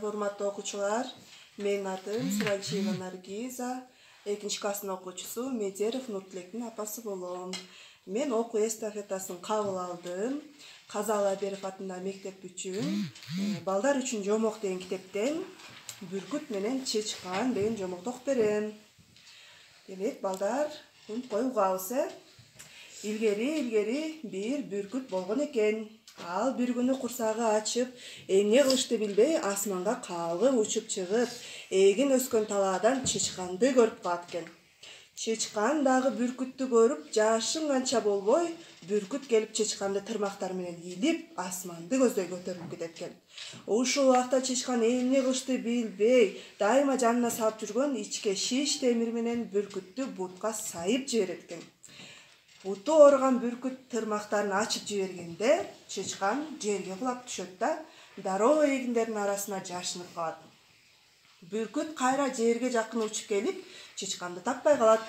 Саламатсыздарбы, урматтуу окуучулар. Менин атым Сурагишева Наргиза, 2-класстын окуучусу, Медеров Нуртилектин апасы болом. Мен окуу эстафетасын кабыл алдым. Казалы Аберов атындагы мектеп үчүн, балдар үчүн жомок деген китептен Бүркүт менен Чечкан деген жомокту окуп берем. Демек, балдар, коюгабыз. Илгери бир бүркүт болгон экен. Ал бир күнү курсагы ачып, эмне кылышты билбей асманга калгып учуп чыгып, эгин өскөн талаадан чычканды көрүп калат экен. Чычкан дагы бүркүттү көрүп, жашын канча болбой, бүркүт келип чычканды тырмактары менен илип, асманды көздөй көтөрүп кетет экен. Ушул убакта чычкан эмне кылышты билбей, дайыма жанына салып жүргөн ичке шиш темир менен бүркүттү бутка сайып жиберет экен. Буту ооруган бүркүт тырмактарын ачып жибергенде, чычкан жерге кулап түшөт да, дароо эгиндердин арасына жашынып калат. Бүркүт кайра жерге жакын учуп келип, чычканды таппай калат.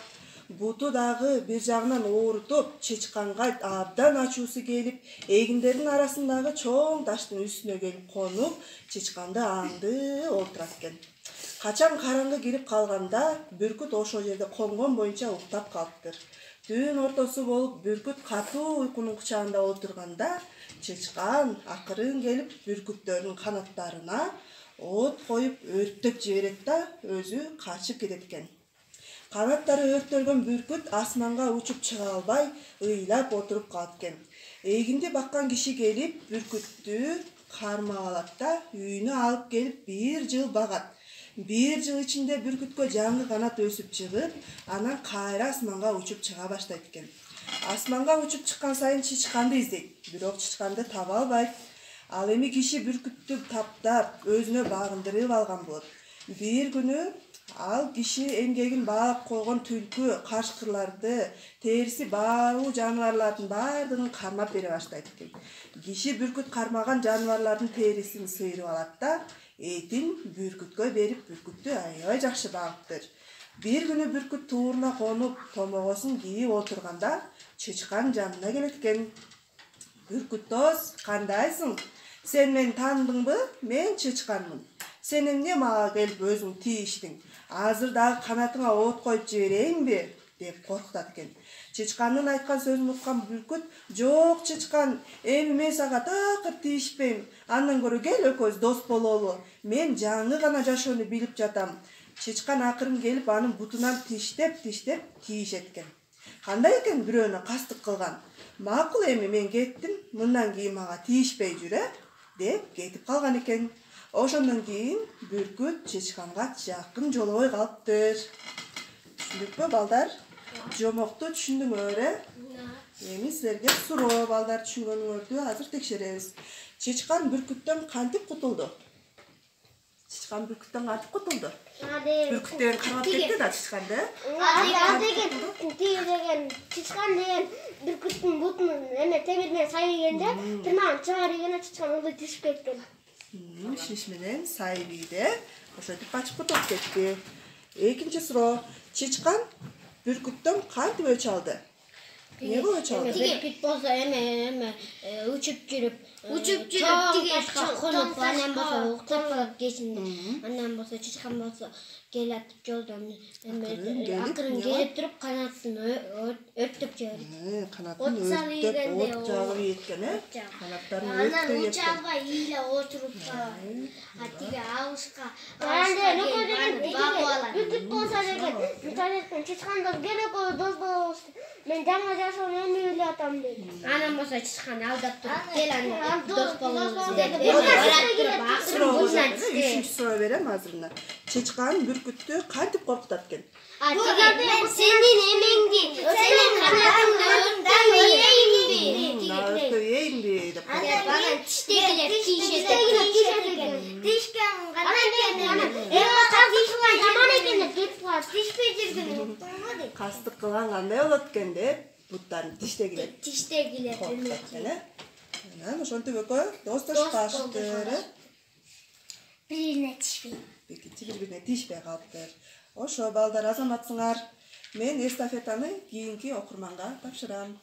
Буту дагы бир жагынан оорутуп, чычканга абдан ачуусу келип, эгиндердин арасындагы чоң таштын үстүнө келип конуп, чычканды аңды олтурат экен. Качан караңгы кирип калганда, бүркүт ошол жерде конгон боюнча уктап калыптыр. Түн ортосу болуп, бүркүт катуу уйкунун кучагында отурганда, чычкан акырын келип бүркүттөрдүн канаттарына от коюп өрттөп жиберет да, өзү качып кетет экен. Канаттары өрттөлгөн бүркүт асманга учуп чыга албай, ыйлап отуруп калат экен. Эгинди баккан киши келип, бүркүттү кармап алат да, үйүнө алып келип бир жыл багат. Бир жыл ичинде бүркүткө жаңы канат өсүп чыгып, анан кайра асманга учуп чыга баштайт экен. Асманга учуп чыккан сайын чычканды издейт, бирок чычканды таба албайт. Ал эми киши бүркүттү таптап, өзүнө багындырып алган болот. Бир күнү ал киши эмгегин баап койгон түлкү, кашкырларды, териси баалуу жаныбарлардын баардыгын кармап бере баштайт экен. Киши бүркүт кармаган жаныбарлардын терисин сыйрып алат да, этин бүркүткө берип, бүркүттү аябай жакшы багыптыр. Бир күнү бүркүт тууруна конуп, томогосун кийип отурганда, чычкан жанына келет экен. Бүркүт дос, кандайсың? Сен мени таандыңбы? Мен чычканмын. Сен эмне мага келип өзүң тийиштиң? Азыр дагы канатыңа от коюп жиберейинби? Деп коркутат экен. Чычкандын айткан сөзүн уккан бүркүт, "Жок, чычкан, эми мен сага такыр тийишпейм. Андан көрө кел экөөбүз дос бололу. Мен жаңы гана жашоону билип жатам." Чычкан акырын келип, анын бутунан тиштеп тийишет экен. Кандай экен бирөөнө кастык кылган? "Макул, эми мен кеттим. Мындан кийин мага тийишпей жүр, деп кетип калган экен. Ошондон кийин бүркүт чычканга жакын жолобой калыптыр. Түшүндүкпү, балдар? Жомокту түшүндүңөр, Эми силерге суроо, балдар, түшүнгөнүңөрдү азыр текшеребиз. Чычкан бүркүттөн кантип кутулду? Чычкан бүркүттөн кантип кутулду? Бүркүт деген кармап кетти да чычканды. Чычкан деген бүркүттүн бутунун темир менен сайгенде, тырмагын чыгарып ийген, чычкан ылдый тишип кеткен. Шиш менен сайып ийди. Ошентип качып кутулуп кетти. Экинчи суроо. Чычкан бүркүттөн кантип өч алды? Эмне өч алды? Бүркүт болсо учуп жүрүп тиге конуп, анан болсо уктап калат кечинде. Андан болсо чычкан болсо келатып жолдон акырын келип туруп канатын өрттөп жиберет. Канатын өрттөп, от жагып ийеткен, канаттарын өрттөп ийеткен. Уча албай ийиле отуруп калат. Тиге алышка бүркүт болсо деген, мен чычкан дос керек дос болобуз. Мен жаңы жашоону эми билип атам дейт. Анан болсо чычкан алдап туруп, кел анан дос болобуз деп. Үчүнчү суроо берем азырына. Чычкан бүркүттү кантип коркутат экен? Мен сенин эмеңди, сенин канатыңды өрттөп ийейинби? Деп анан тиштегилеп тийишет экен. Тишкен жаман экен деп кетип калат. Тишпей жүргөн болмоду. Кастык кылган кандай болот экен деп, буттарын тиштегилеп коркутат экен. Анан ошентип экөө достоштуштыр. Бирине тишпей. Бири-бирине тишпей калыптыр. Ошо, балдар, азаматсыңар. Мен эстафетаны кийинки окурманга тапшырам.